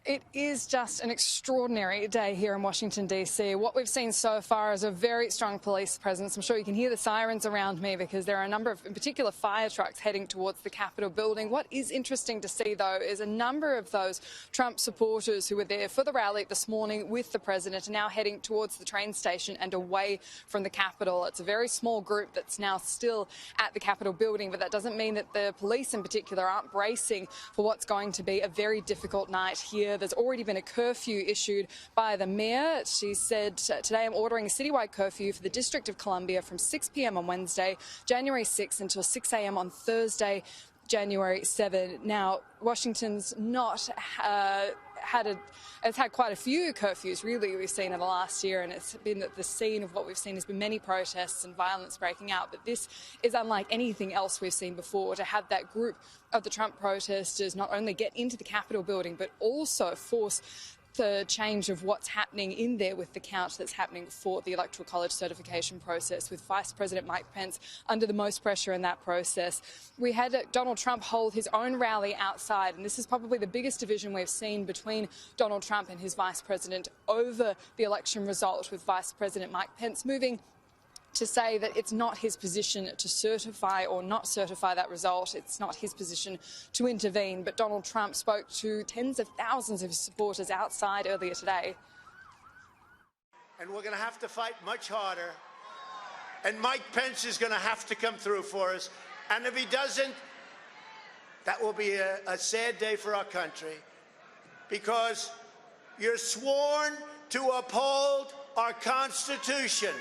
It is just an extraordinary day here in Washington, D.C. What we've seen so far is a very strong police presence. I'm sure you can hear the sirens around me because there are a number of, in particular, fire trucks heading towards the Capitol building. What is interesting to see, though, is a number of those Trump supporters who were there for the rally this morning with the president are now heading towards the train station and away from the Capitol. It's a very small group that's now still at the Capitol building, but that doesn't mean that the police in particular aren't bracing for what's going to be a very difficult night here. There's already been a curfew issued by the mayor. She said, today I'm ordering a citywide curfew for the District of Columbia from 6 p.m. on Wednesday, January 6 until 6 a.m. on Thursday, January 7. Now, Washington's not it's had quite a few curfews, really, we've seen in the last year, and it's been the scene of what we've seen has been many protests and violence breaking out. But this is unlike anything else we've seen before, to have that group of the Trump protesters not only get into the Capitol building, but also force the change of what's happening in there with the count that's happening for the Electoral College certification process, with Vice President Mike Pence under the most pressure in that process. We had Donald Trump hold his own rally outside, and this is probably the biggest division we've seen between Donald Trump and his Vice President over the election result, with Vice President Mike Pence moving to say that it's not his position to certify or not certify that result. It's not his position to intervene. But Donald Trump spoke to tens of thousands of his supporters outside earlier today. And we're going to have to fight much harder. And Mike Pence is going to have to come through for us. And if he doesn't, that will be a sad day for our country, because you're sworn to uphold our Constitution.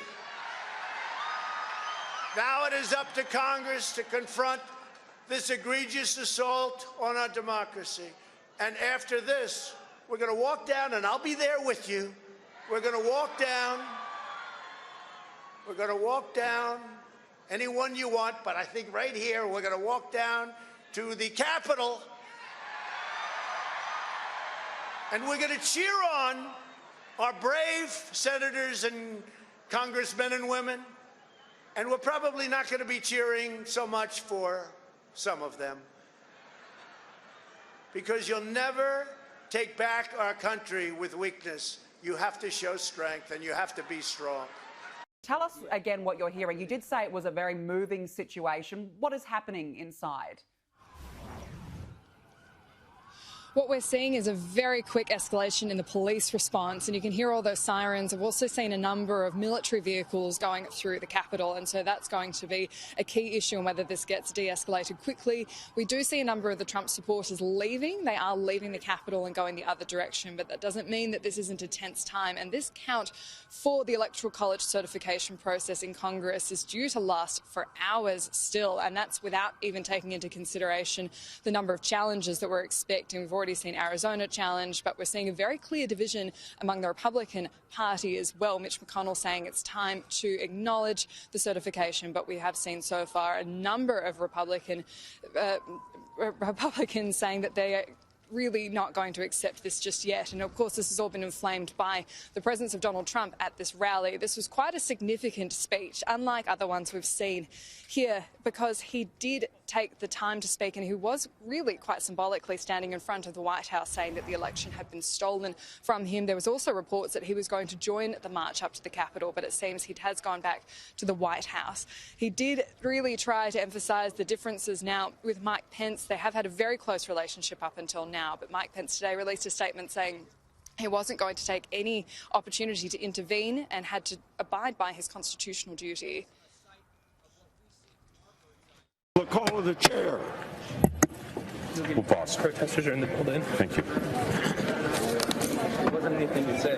Now it is up to Congress to confront this egregious assault on our democracy. And after this, we're going to walk down, and I'll be there with you. We're going to walk down. We're going to walk down anyone you want, but I think right here we're going to walk down to the Capitol, and we're going to cheer on our brave senators and congressmen and women. And we're probably not going to be cheering so much for some of them, because you'll never take back our country with weakness. You have to show strength, and you have to be strong. Tell us again what you're hearing. You did say it was a very moving situation. What is happening inside? What we're seeing is a very quick escalation in the police response, and you can hear all those sirens. I've also seen a number of military vehicles going through the Capitol, and so that's going to be a key issue in whether this gets de-escalated quickly. We do see a number of the Trump supporters leaving. They are leaving the Capitol and going the other direction, but that doesn't mean that this isn't a tense time. And this count for the Electoral College certification process in Congress is due to last for hours still, and that's without even taking into consideration the number of challenges that we're expecting. We've already seen Arizona challenge, but we're seeing a very clear division among the Republican Party as well. Mitch McConnell saying it's time to acknowledge the certification, but we have seen so far a number of Republicans saying that they are really not going to accept this just yet. And of course, this has all been inflamed by the presence of Donald Trump at this rally. This was quite a significant speech, unlike other ones we've seen here, because he did take the time to speak, and he was really quite symbolically standing in front of the White House saying that the election had been stolen from him. There was also reports that he was going to join the march up to the Capitol, but it seems he has gone back to the White House. He did really try to emphasise the differences now with Mike Pence. They have had a very close relationship up until now, but Mike Pence today released a statement saying he wasn't going to take any opportunity to intervene and had to abide by his constitutional duty. The call of the chair. We'll pause. Protesters are in the building. Thank you. There wasn't anything to say.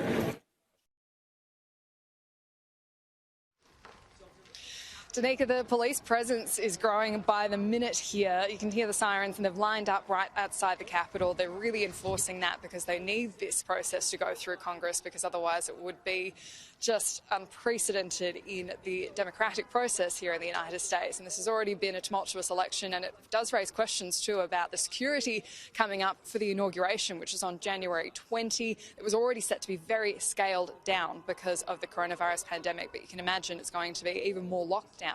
Danica, the police presence is growing by the minute here. You can hear the sirens, and they've lined up right outside the Capitol. They're really enforcing that because they need this process to go through Congress, because otherwise it would be just unprecedented in the democratic process here in the United States. And this has already been a tumultuous election, and it does raise questions too about the security coming up for the inauguration, which is on January 20. It was already set to be very scaled down because of the coronavirus pandemic, but you can imagine it's going to be even more locked down